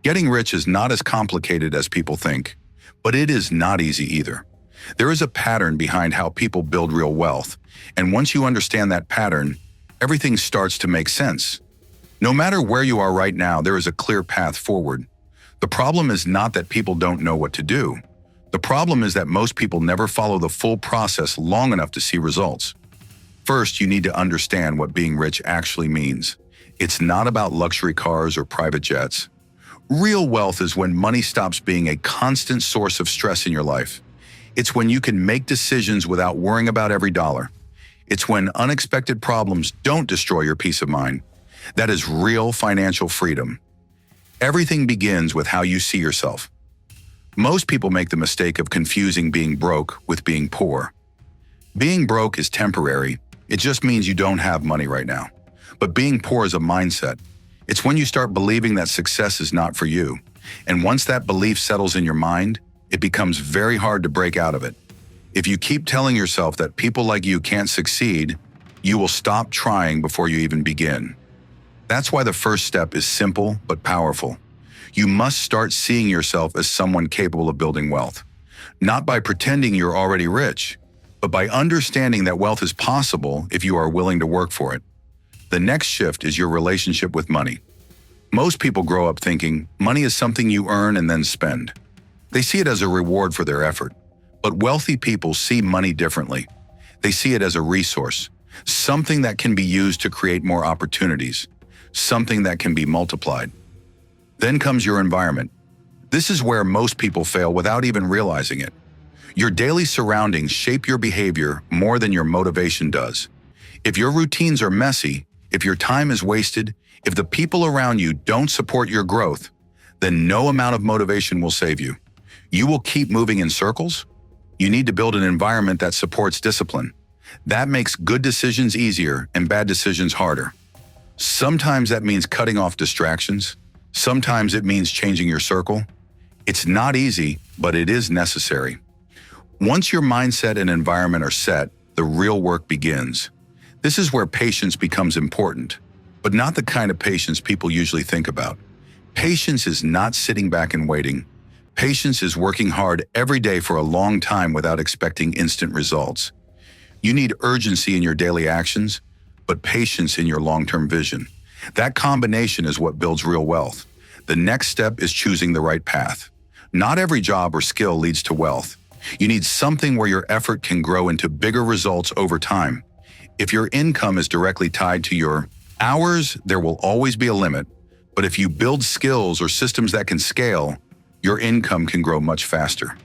Getting rich is not as complicated as people think, but it is not easy either. There is a pattern behind how people build real wealth, and once you understand that pattern, everything starts to make sense. No matter where you are right now, there is a clear path forward. The problem is not that people don't know what to do. The problem is that most people never follow the full process long enough to see results. First, you need to understand what being rich actually means. It's not about luxury cars or private jets. Real wealth is when money stops being a constant source of stress in your life. It's when you can make decisions without worrying about every dollar. It's when unexpected problems don't destroy your peace of mind. That is real financial freedom. Everything begins with how you see yourself. Most people make the mistake of confusing being broke with being poor. Being broke is temporary. It just means you don't have money right now. But being poor is a mindset. It's when you start believing that success is not for you. And once that belief settles in your mind, it becomes very hard to break out of it. If you keep telling yourself that people like you can't succeed, you will stop trying before you even begin. That's why the first step is simple but powerful. You must start seeing yourself as someone capable of building wealth. Not by pretending you're already rich, but by understanding that wealth is possible if you are willing to work for it. The next shift is your relationship with money. Most people grow up thinking money is something you earn and then spend. They see it as a reward for their effort. But wealthy people see money differently. They see it as a resource, something that can be used to create more opportunities, something that can be multiplied. Then comes your environment. This is where most people fail without even realizing it. Your daily surroundings shape your behavior more than your motivation does. If your routines are messy, if your time is wasted, if the people around you don't support your growth, then no amount of motivation will save you. You will keep moving in circles. You need to build an environment that supports discipline. That makes good decisions easier and bad decisions harder. Sometimes that means cutting off distractions. Sometimes it means changing your circle. It's not easy, but it is necessary. Once your mindset and environment are set, the real work begins. This is where patience becomes important, but not the kind of patience people usually think about. Patience is not sitting back and waiting. Patience is working hard every day for a long time without expecting instant results. You need urgency in your daily actions, but patience in your long-term vision. That combination is what builds real wealth. The next step is choosing the right path. Not every job or skill leads to wealth. You need something where your effort can grow into bigger results over time. If your income is directly tied to your hours, there will always be a limit. But if you build skills or systems that can scale, your income can grow much faster.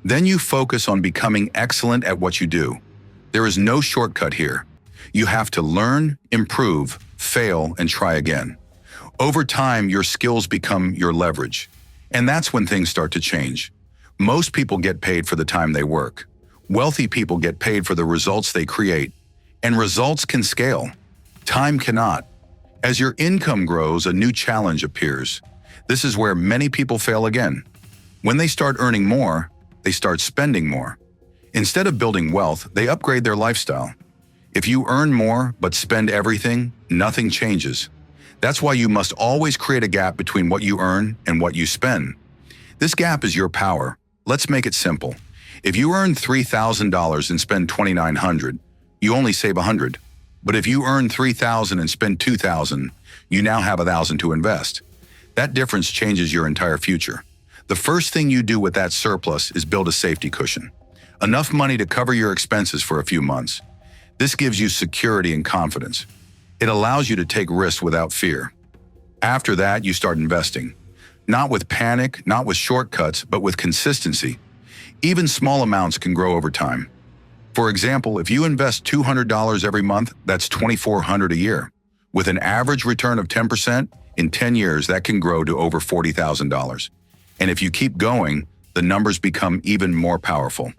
Then you focus on becoming excellent at what you do. There is no shortcut here. You have to learn, improve, fail, and try again. Over time, your skills become your leverage. And that's when things start to change. Most people get paid for the time they work. Wealthy people get paid for the results they create. And results can scale. Time cannot. As your income grows, a new challenge appears. This is where many people fail again. When they start earning more, they start spending more. Instead of building wealth, they upgrade their lifestyle. If you earn more but spend everything, nothing changes. That's why you must always create a gap between what you earn and what you spend. This gap is your power. Let's make it simple. If you earn $3,000 and spend $2,900, you only save $100. But if you earn $3,000 and spend $2,000, you now have $1,000 to invest. That difference changes your entire future. The first thing you do with that surplus is build a safety cushion. Enough money to cover your expenses for a few months. This gives you security and confidence. It allows you to take risks without fear. After that, you start investing. Not with panic, not with shortcuts, but with consistency. Even small amounts can grow over time. For example, if you invest $200 every month, that's $2,400 a year. With an average return of 10%, in 10 years, that can grow to over $40,000. And if you keep going, the numbers become even more powerful.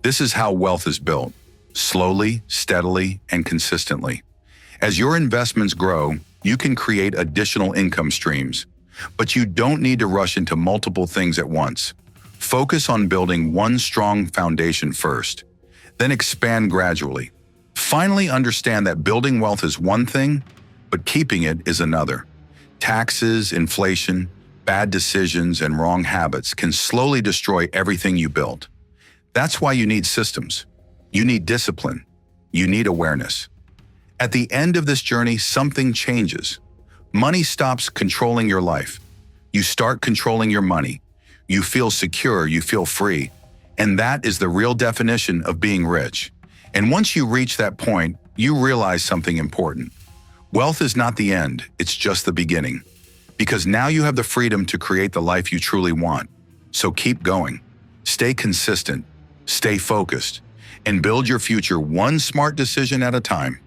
This is how wealth is built, slowly, steadily, and consistently. As your investments grow, you can create additional income streams. But you don't need to rush into multiple things at once. Focus on building one strong foundation first. Then expand gradually. Finally, understand that building wealth is one thing, but keeping it is another. Taxes, inflation, bad decisions, and wrong habits can slowly destroy everything you built. That's why you need systems. You need discipline. You need awareness. At the end of this journey, something changes. Money stops controlling your life. You start controlling your money. You feel secure, you feel free. And that is the real definition of being rich. And once you reach that point, you realize something important. Wealth is not the end, it's just the beginning. Because now you have the freedom to create the life you truly want. So keep going. Stay consistent, stay focused, and build your future one smart decision at a time.